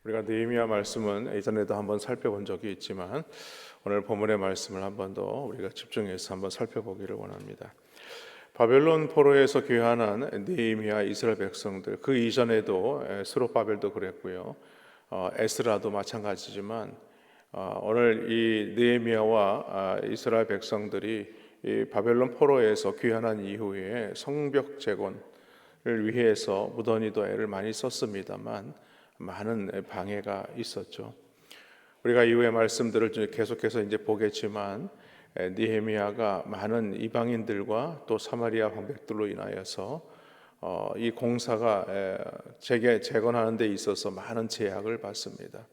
우리가 느헤미야 말씀은 예전에도 한번 살펴본 적이 있지만 오늘 본문의 말씀을 한 번 더 우리가 집중해서 한번 살펴보기를 원합니다. 바벨론 포로에서 귀환한 느헤미야 이스라엘 백성들, 그 이전에도 스룹바벨도 그랬고요, 에스라도 마찬가지지만 오늘 이 느헤미야와 이스라엘 백성들이 이 바벨론 포로에서 귀환한 이후에 성벽 재건을 위해서 무던히도 애를 많이 썼습니다만 많은 방해가 있었죠. 우리가 이후의 말씀들을 계속해서 이제 보겠지만 느헤미야가 많은 이방인들과 또 사마리아 방백들로 인하여서 이 공사가 재건하는 데 있어서 많은 제약을 받습니다.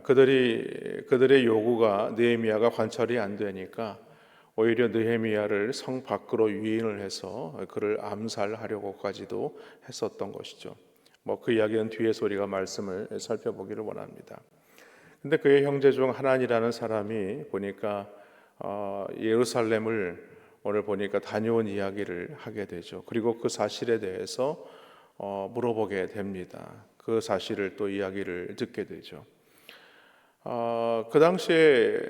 그들의 요구가 느헤미야가 관철이 안 되니까 오히려 느헤미야를 성 밖으로 유인을 해서 그를 암살하려고까지도 했었던 것이죠. 그 이야기는 뒤에서 우리가 말씀을 살펴보기를 원합니다. 근데 그의 형제 중 하난이라는 사람이 보니까 예루살렘을 오늘 보니까 다녀온 이야기를 하게 되죠. 그리고 그 사실에 대해서 물어보게 됩니다. 그 사실을 또 이야기를 듣게 되죠. 그 당시에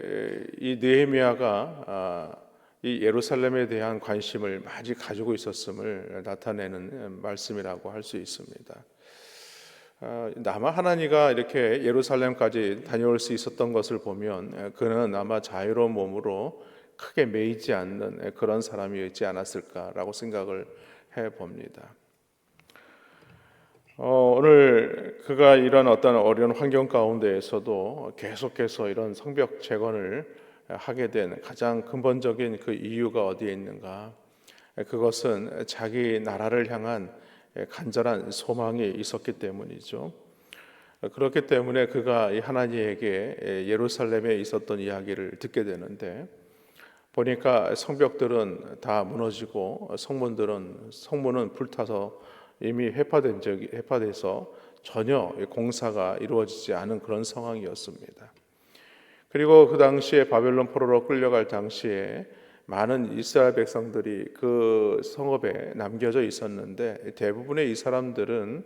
이 느헤미야가 이 예루살렘에 대한 관심을 많이 가지고 있었음을 나타내는 말씀이라고 할 수 있습니다. 아마 하나니가 이렇게 예루살렘까지 다녀올 수 있었던 것을 보면 그는 아마 자유로운 몸으로 크게 매이지 않는 그런 사람이었지 않았을까라고 생각을 해봅니다. 오늘 그가 이런 어떤 어려운 환경 가운데에서도 계속해서 이런 성벽 재건을 하게 된 가장 근본적인 그 이유가 어디에 있는가? 그것은 자기 나라를 향한 간절한 소망이 있었기 때문이죠. 그렇기 때문에 그가 하나님에게 예루살렘에 있었던 이야기를 듣게 되는데 보니까 성벽들은 다 무너지고 성문은 불타서 이미 해파돼서 전혀 공사가 이루어지지 않은 그런 상황이었습니다. 그리고 그 당시에 바벨론 포로로 끌려갈 당시에 많은 이스라엘 백성들이 그 성읍에 남겨져 있었는데 대부분의 이 사람들은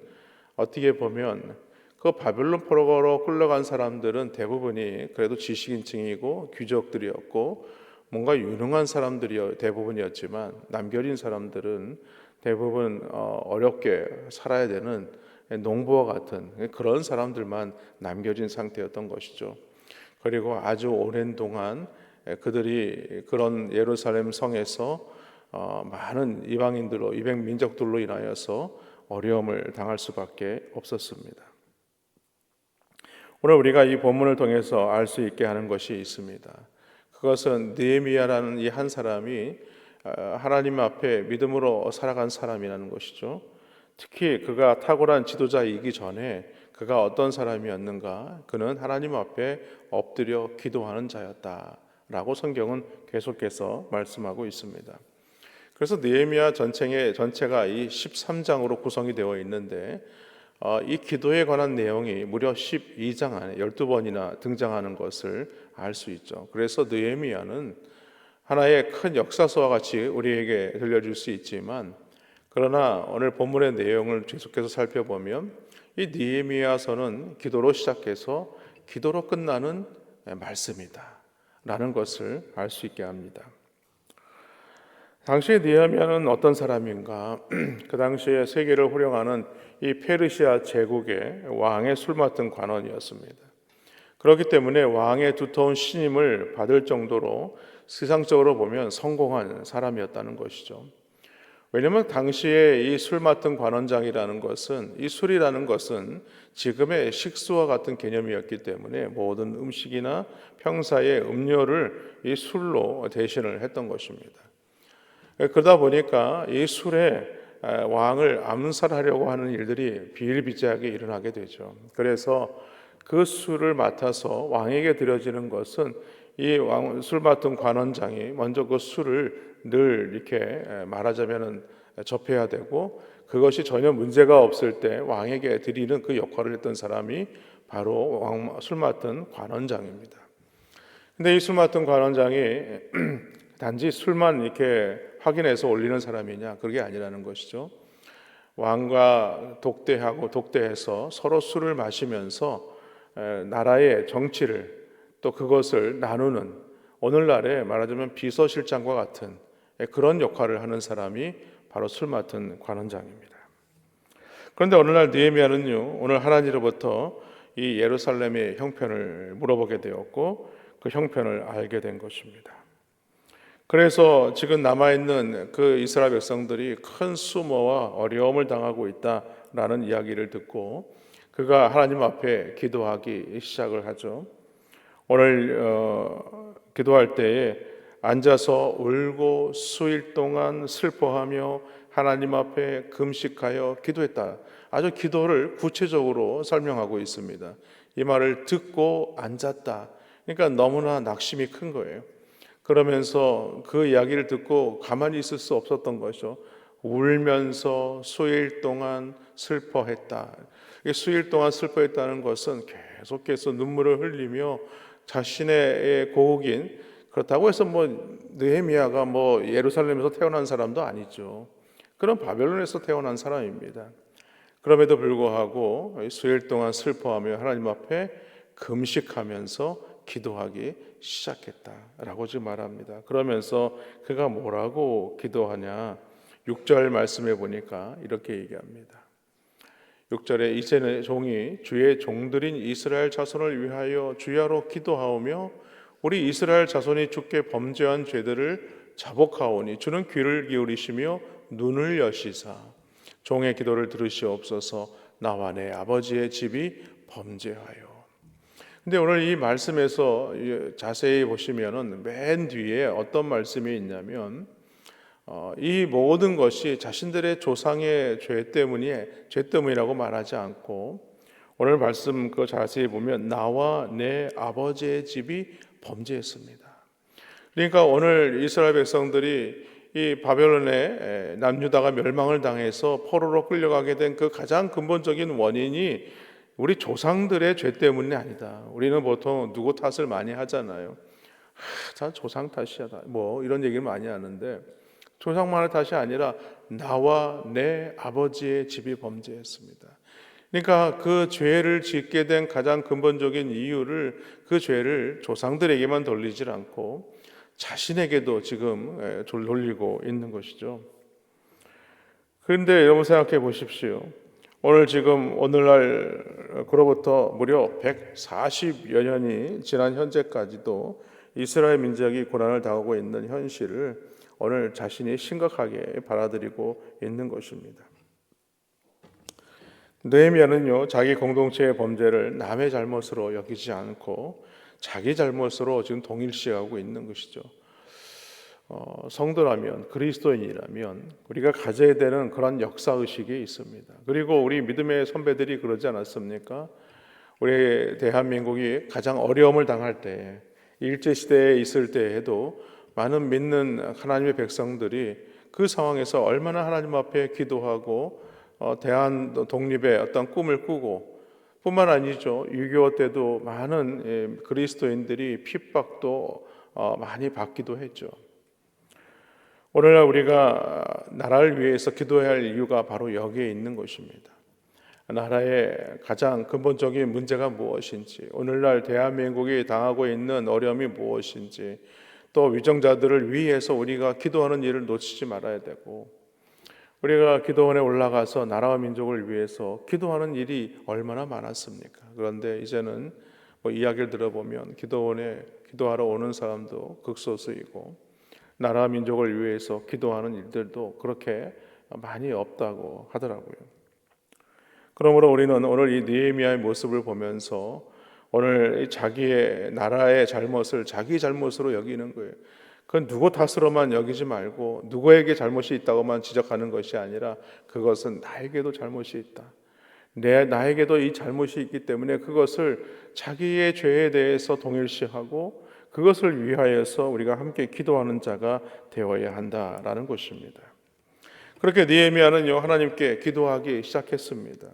어떻게 보면 그 바벨론 포로로 끌려간 사람들은 대부분이 그래도 지식인층이고 귀족들이었고 뭔가 유능한 사람들이 대부분이었지만 남겨진 사람들은 대부분 어렵게 살아야 되는 농부와 같은 그런 사람들만 남겨진 상태였던 것이죠. 그리고 아주 오랜 동안 그들이 그런 예루살렘 성에서 많은 이방인들로 이방 민족들로 인하여서 어려움을 당할 수밖에 없었습니다. 오늘 우리가 이 본문을 통해서 알 수 있게 하는 것이 있습니다. 그것은 느헤미야라는 이 한 사람이 하나님 앞에 믿음으로 살아간 사람이라는 것이죠. 특히 그가 탁월한 지도자이기 전에 그가 어떤 사람이었는가? 그는 하나님 앞에 엎드려 기도하는 자였다라고 성경은 계속해서 말씀하고 있습니다. 그래서 느헤미야 전체가 이 13장으로 구성이 되어 있는데 이 기도에 관한 내용이 무려 12장 안에 12번이나 등장하는 것을 알 수 있죠. 그래서 느헤미야는 하나의 큰 역사서와 같이 우리에게 들려줄 수 있지만 그러나 오늘 본문의 내용을 계속해서 살펴보면 이 느헤미야서는 기도로 시작해서 기도로 끝나는 말씀이다 라는 것을 알 수 있게 합니다. 당시에 느헤미야는 어떤 사람인가? 그 당시에 세계를 호령하는 이 페르시아 제국의 왕의 술 맡은 관원이었습니다. 그렇기 때문에 왕의 두터운 신임을 받을 정도로 세상적으로 보면 성공한 사람이었다는 것이죠. 왜냐하면 당시에 이 술 맡은 관원장이라는 것은, 이 술이라는 것은 지금의 식수와 같은 개념이었기 때문에 모든 음식이나 평사의 음료를 이 술로 대신을 했던 것입니다. 그러다 보니까 이 술에 왕을 암살하려고 하는 일들이 비일비재하게 일어나게 되죠. 그래서 그 술을 맡아서 왕에게 드려지는 것은 이 술 맡은 관원장이 먼저 그 술을 늘 이렇게 말하자면은 접해야 되고 그것이 전혀 문제가 없을 때 왕에게 드리는 그 역할을 했던 사람이 바로 술 맡은 관원장입니다. 근데 이 술 맡은 관원장이 단지 술만 이렇게 확인해서 올리는 사람이냐? 그게 아니라는 것이죠. 왕과 독대하고 독대해서 서로 술을 마시면서 나라의 정치를 또 그것을 나누는, 오늘날에 말하자면 비서실장과 같은 그런 역할을 하는 사람이 바로 술 맡은 관원장입니다. 그런데 어느 날 느헤미야는요, 오늘 하나님으로부터 이 예루살렘의 형편을 물어보게 되었고 그 형편을 알게 된 것입니다. 그래서 지금 남아있는 그 이스라엘 백성들이 큰 수모와 어려움을 당하고 있다라는 이야기를 듣고 그가 하나님 앞에 기도하기 시작을 하죠. 오늘 기도할 때에 앉아서 울고 수일 동안 슬퍼하며 하나님 앞에 금식하여 기도했다. 아주 기도를 구체적으로 설명하고 있습니다. 이 말을 듣고 앉았다. 그러니까 너무나 낙심이 큰 거예요. 그러면서 그 이야기를 듣고 가만히 있을 수 없었던 것이죠. 울면서 수일 동안 슬퍼했다. 수일 동안 슬퍼했다는 것은 계속해서 눈물을 흘리며 자신의 고국인, 그렇다고 해서 느헤미야가 예루살렘에서 태어난 사람도 아니죠. 그런 바벨론에서 태어난 사람입니다. 그럼에도 불구하고 수일 동안 슬퍼하며 하나님 앞에 금식하면서 기도하기 시작했다라고 지금 말합니다. 그러면서 그가 뭐라고 기도하냐? 6절 말씀해 보니까 이렇게 얘기합니다. 6절에 이제는 종이 주의 종들인 이스라엘 자손을 위하여 주야로 기도하오며 우리 이스라엘 자손이 주께 범죄한 죄들을 자복하오니 주는 귀를 기울이시며 눈을 여시사 종의 기도를 들으시옵소서. 나와 내 아버지의 집이 범죄하여. 근데 오늘 이 말씀에서 자세히 보시면은 맨 뒤에 어떤 말씀이 있냐면 이 모든 것이 자신들의 조상의 죄 때문이라고 말하지 않고 오늘 말씀 그 자세히 보면 나와 내 아버지의 집이 범죄했습니다. 그러니까 오늘 이스라엘 백성들이 이 바벨론의 남유다가 멸망을 당해서 포로로 끌려가게 된 그 가장 근본적인 원인이 우리 조상들의 죄 때문이 아니다. 우리는 보통 누구 탓을 많이 하잖아요. 다 조상 탓이야. 이런 얘기를 많이 하는데 조상만의 탓이 아니라 나와 내 아버지의 집이 범죄했습니다. 그러니까 그 죄를 짓게 된 가장 근본적인 이유를 그 죄를 조상들에게만 돌리질 않고 자신에게도 지금 돌리고 있는 것이죠. 그런데 여러분 생각해 보십시오. 오늘날 그로부터 무려 140여 년이 지난 현재까지도 이스라엘 민족이 고난을 당하고 있는 현실을 오늘 자신이 심각하게 받아들이고 있는 것입니다. 느헤미야는요, 자기 공동체의 범죄를 남의 잘못으로 여기지 않고 자기 잘못으로 지금 동일시하고 있는 것이죠. 성도라면, 그리스도인이라면 우리가 가져야 되는 그런 역사의식이 있습니다. 그리고 우리 믿음의 선배들이 그러지 않았습니까? 우리 대한민국이 가장 어려움을 당할 때, 일제시대에 있을 때에도 많은 믿는 하나님의 백성들이 그 상황에서 얼마나 하나님 앞에 기도하고 대한 독립의 어떤 꿈을 꾸고 뿐만 아니죠. 6.25 때도 많은 그리스도인들이 핍박도 많이 받기도 했죠. 오늘날 우리가 나라를 위해서 기도해야 할 이유가 바로 여기에 있는 것입니다. 나라의 가장 근본적인 문제가 무엇인지, 오늘날 대한민국이 당하고 있는 어려움이 무엇인지, 또 위정자들을 위해서 우리가 기도하는 일을 놓치지 말아야 되고, 우리가 기도원에 올라가서 나라와 민족을 위해서 기도하는 일이 얼마나 많았습니까? 그런데 이제는 이야기를 들어보면 기도원에 기도하러 오는 사람도 극소수이고 나라 민족을 위해서 기도하는 일들도 그렇게 많이 없다고 하더라고요. 그러므로 우리는 오늘 이 느헤미야의 모습을 보면서 오늘 자기의 나라의 잘못을 자기 잘못으로 여기는 거예요. 그건 누구 탓으로만 여기지 말고 누구에게 잘못이 있다고만 지적하는 것이 아니라 그것은 나에게도 잘못이 있다. 나에게도 이 잘못이 있기 때문에 그것을 자기의 죄에 대해서 동일시하고 그것을 위하여서 우리가 함께 기도하는 자가 되어야 한다라는 것입니다. 그렇게 느헤미야는요, 하나님께 기도하기 시작했습니다.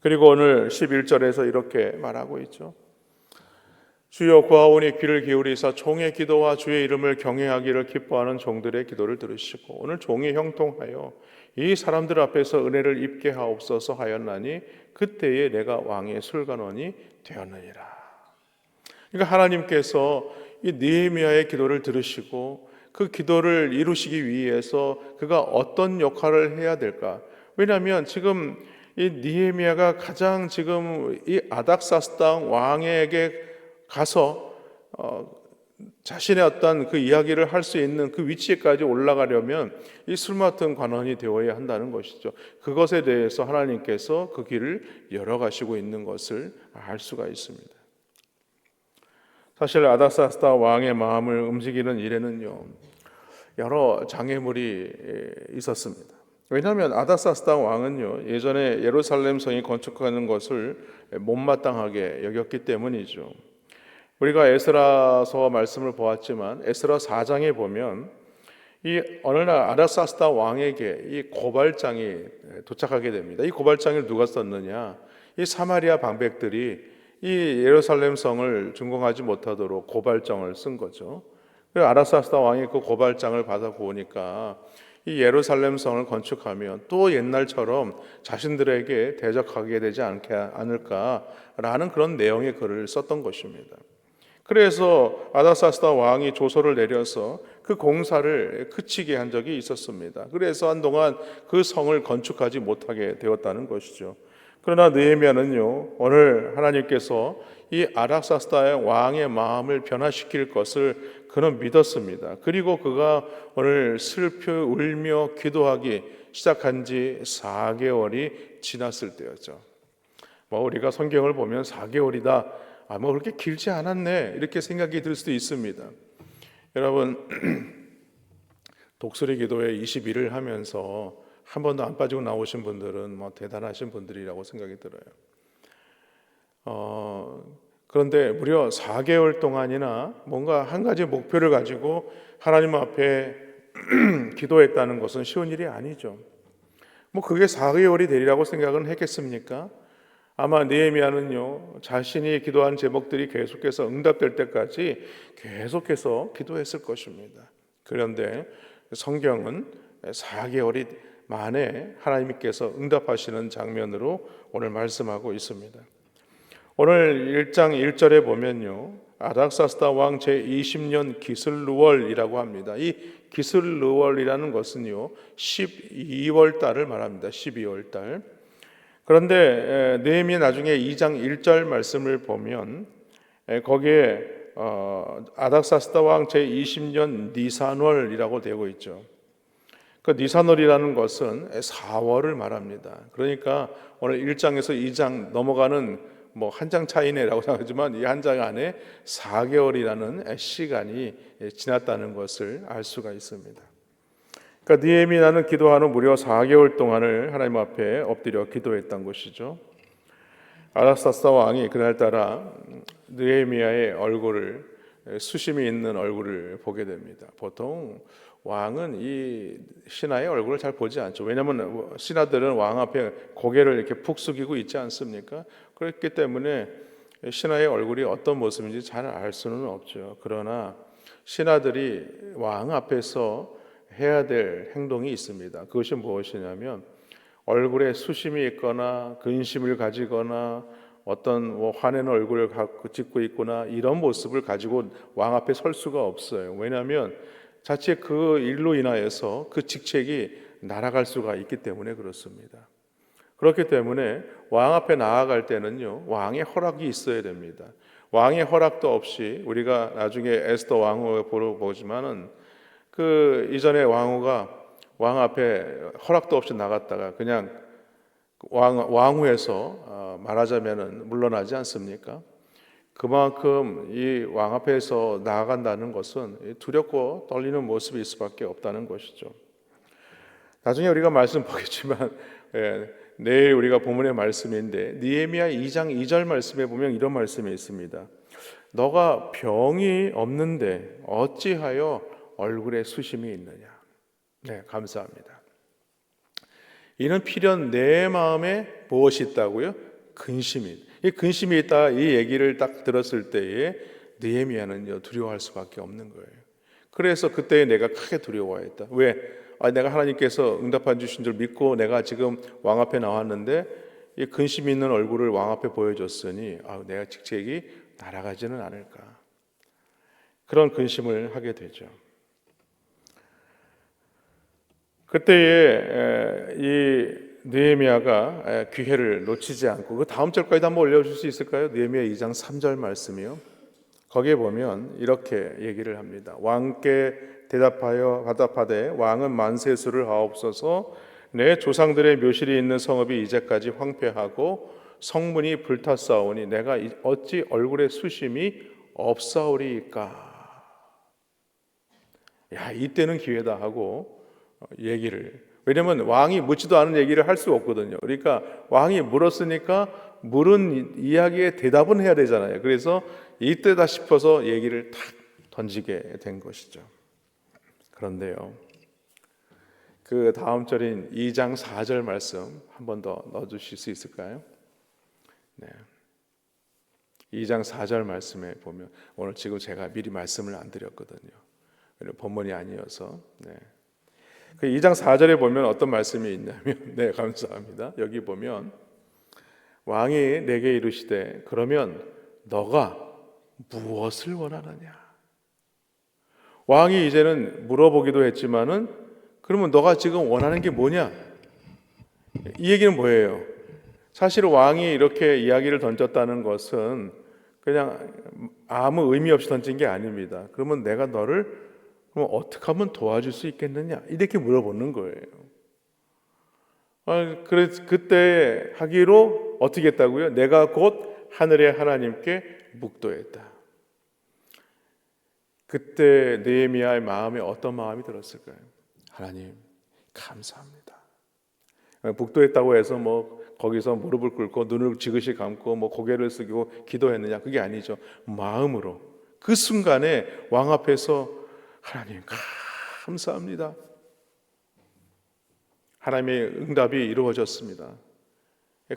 그리고 오늘 11절에서 이렇게 말하고 있죠. 주여 구하오니 귀를 기울이사 종의 기도와 주의 이름을 경외하기를 기뻐하는 종들의 기도를 들으시고, 오늘 종이 형통하여 이 사람들 앞에서 은혜를 입게 하옵소서 하였나니 그때에 내가 왕의 술관원이 되었느니라. 그러니까 하나님께서 이 느헤미야의 기도를 들으시고 그 기도를 이루시기 위해서 그가 어떤 역할을 해야 될까? 왜냐하면 지금 이 느헤미야가 가장 지금 이 아닥사스당 왕에게 가서 자신의 어떤 그 이야기를 할 수 있는 그 위치에까지 올라가려면 이 술 맡은 관원이 되어야 한다는 것이죠. 그것에 대해서 하나님께서 그 길을 열어가시고 있는 것을 알 수가 있습니다. 사실 아닥사스다 왕의 마음을 움직이는 일에는요, 여러 장애물이 있었습니다. 왜냐하면 아닥사스다 왕은요, 예전에 예루살렘 성이 건축하는 것을 못마땅하게 여겼기 때문이죠. 우리가 에스라서 말씀을 보았지만 에스라 4장에 보면 이 어느 날 아닥사스다 왕에게 이 고발장이 도착하게 됩니다. 이 고발장을 누가 썼느냐? 이 사마리아 방백들이 이 예루살렘 성을 준공하지 못하도록 고발장을 쓴 거죠. 그래서 아닥사스다 왕이 그 고발장을 받아 보니까 이 예루살렘 성을 건축하면 또 옛날처럼 자신들에게 대적하게 되지 않을까라는 그런 내용의 글을 썼던 것입니다. 그래서 아닥사스다 왕이 조서를 내려서 그 공사를 그치게 한 적이 있었습니다. 그래서 한동안 그 성을 건축하지 못하게 되었다는 것이죠. 그러나 느헤미야는요, 오늘 하나님께서 이 아닥사스다 왕의 마음을 변화시킬 것을 그는 믿었습니다. 그리고 그가 오늘 슬피 울며 기도하기 시작한 지 4개월이 지났을 때였죠. 우리가 성경을 보면 4개월이다. 그렇게 길지 않았네. 이렇게 생각이 들 수도 있습니다. 여러분, 독수리 기도회 20일을 하면서 한 번도 안 빠지고 나오신 분들은 대단하신 분들이라고 생각이 들어요. 그런데 무려 4개월 동안이나 뭔가 한 가지 목표를 가지고 하나님 앞에 기도했다는 것은 쉬운 일이 아니죠. 그게 4개월이 되리라고 생각은 했겠습니까? 아마 느헤미야는요, 자신이 기도한 제목들이 계속해서 응답될 때까지 계속해서 기도했을 것입니다. 그런데 성경은 4개월이 만에 하나님께서 응답하시는 장면으로 오늘 말씀하고 있습니다. 오늘 1장 1절에 보면요, 아닥사스다 왕 제20년 기슬르월이라고 합니다. 이 기슬르월이라는 것은요, 12월 달을 말합니다. 12월 달. 그런데 느헤미야 나중에 2장 1절 말씀을 보면 거기에 아닥사스다 왕 제20년 니산월이라고 되고 있죠. 그 니산월이라는 것은 4월을 말합니다. 그러니까 오늘 1장에서 2장 넘어가는 한 장 차이네라고 생각하지만 이 한 장 안에 4개월이라는 시간이 지났다는 것을 알 수가 있습니다. 그러니까 느헤미야는 기도하는 무려 4개월 동안을 하나님 앞에 엎드려 기도했던 것이죠. 아닥사스다 왕이 그날따라 느헤미야의 얼굴을, 수심이 있는 얼굴을 보게 됩니다. 보통 왕은 이 신하의 얼굴을 잘 보지 않죠. 왜냐하면 신하들은 왕 앞에 고개를 이렇게 푹 숙이고 있지 않습니까? 그렇기 때문에 신하의 얼굴이 어떤 모습인지 잘 알 수는 없죠. 그러나 신하들이 왕 앞에서 해야 될 행동이 있습니다. 그것이 무엇이냐면 얼굴에 수심이 있거나 근심을 가지거나 어떤 화내는 얼굴을 짓고 있거나 이런 모습을 가지고 왕 앞에 설 수가 없어요. 왜냐하면 자칫 그 일로 인하여서 그 직책이 날아갈 수가 있기 때문에 그렇습니다. 그렇기 때문에 왕 앞에 나아갈 때는요, 왕의 허락이 있어야 됩니다. 왕의 허락도 없이 우리가 나중에 에스더 왕후를 보지만은 그 이전에 왕후가 왕 앞에 허락도 없이 나갔다가 그냥 왕후에서 말하자면은 물러나지 않습니까? 그만큼 이 왕 앞에서 나아간다는 것은 두렵고 떨리는 모습이 있을 수밖에 없다는 것이죠. 나중에 우리가 말씀 보겠지만 내일 우리가 본문의 말씀인데 느헤미야 2장 2절 말씀에 보면 이런 말씀이 있습니다. 너가 병이 없는데 어찌하여 얼굴에 수심이 있느냐. 네, 감사합니다. 이는 필연 내 마음에 무엇이 있다고요? 근심이. 이 근심이 있다, 이 얘기를 딱 들었을 때에 느헤미야는요, 두려워할 수밖에 없는 거예요. 그래서 그때 내가 크게 두려워했다. 왜? 내가 하나님께서 응답해 주신 줄 믿고 내가 지금 왕 앞에 나왔는데 이 근심 있는 얼굴을 왕 앞에 보여줬으니 내가 직책이 날아가지는 않을까, 그런 근심을 하게 되죠. 그때에 이 느헤미야가 기회를 놓치지 않고, 그 다음 절까지도 한번 올려줄 수 있을까요? 느헤미야 2장 3절 말씀이요. 거기에 보면 이렇게 얘기를 합니다. 왕께 대답하되 왕은 만세수를 하옵소서. 내 조상들의 묘실이 있는 성읍이 이제까지 황폐하고 성문이 불탔사오니 내가 어찌 얼굴에 수심이 없사오리이까. 이때는 기회다 하고 얘기를, 왜냐면 왕이 묻지도 않은 얘기를 할 수 없거든요. 그러니까 왕이 물었으니까 물은 이야기에 대답은 해야 되잖아요. 그래서 이때다 싶어서 얘기를 탁 던지게 된 것이죠. 그런데요, 그 다음 절인 2장 4절 말씀 한 번 더 넣어주실 수 있을까요? 네. 2장 4절 말씀에 보면, 오늘 지금 제가 미리 말씀을 안 드렸거든요. 본문이 아니어서. 그 2장 4절에 보면 어떤 말씀이 있냐면, 감사합니다. 여기 보면 왕이 내게 이르시되 그러면 너가 무엇을 원하느냐. 왕이 이제는 물어보기도 했지만은 그러면 너가 지금 원하는 게 뭐냐? 이 얘기는 뭐예요? 사실 왕이 이렇게 이야기를 던졌다는 것은 그냥 아무 의미 없이 던진 게 아닙니다. 그러면 내가 너를 그럼 어떻게 하면 도와줄 수 있겠느냐? 이렇게 물어보는 거예요. 그래서 그때 하기로 어떻게 했다고요? 내가 곧 하늘의 하나님께 묵도했다. 그때 느헤미야의 마음에 어떤 마음이 들었을까요? 하나님 감사합니다. 묵도했다고 해서 거기서 무릎을 꿇고 눈을 지그시 감고 고개를 숙이고 기도했느냐? 그게 아니죠. 마음으로 그 순간에 왕 앞에서 하나님 감사합니다. 하나님의 응답이 이루어졌습니다.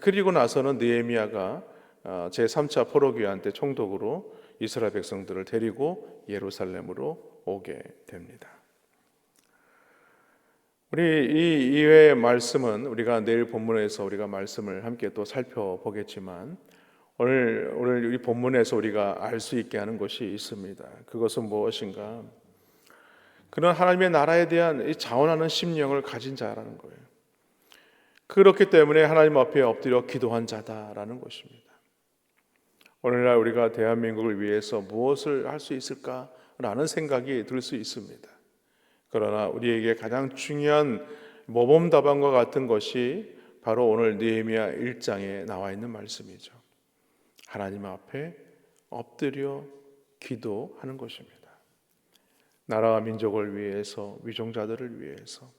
그리고 나서는 느헤미야가 제3차 포로기한 때 총독으로 이스라엘 백성들을 데리고 예루살렘으로 오게 됩니다. 우리 이 이외의 말씀은 우리가 내일 본문에서 우리가 말씀을 함께 또 살펴보겠지만, 오늘 이 본문에서 우리가 알 수 있게 하는 것이 있습니다. 그것은 무엇인가? 그런 하나님의 나라에 대한 이 자원하는 심령을 가진 자라는 거예요. 그렇기 때문에 하나님 앞에 엎드려 기도한 자다라는 것입니다. 오늘날 우리가 대한민국을 위해서 무엇을 할 수 있을까라는 생각이 들 수 있습니다. 그러나 우리에게 가장 중요한 모범답안과 같은 것이 바로 오늘 느헤미야 1장에 나와 있는 말씀이죠. 하나님 앞에 엎드려 기도하는 것입니다. 나라와 민족을 위해서, 위종자들을 위해서.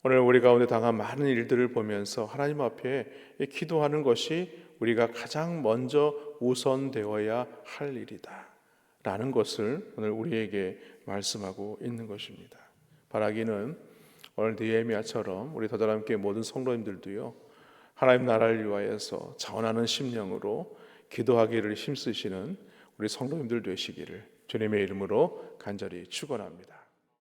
오늘 우리 가운데 당한 많은 일들을 보면서 하나님 앞에 기도하는 것이 우리가 가장 먼저 우선되어야 할 일이다 라는 것을 오늘 우리에게 말씀하고 있는 것입니다. 바라기는 오늘 느헤미야처럼 우리 다들 함께 모든 성도님들도요, 하나님 나라를 위하여서 자원하는 심령으로 기도하기를 힘쓰시는 우리 성도님들 되시기를 주님의 이름으로 간절히 축원합니다.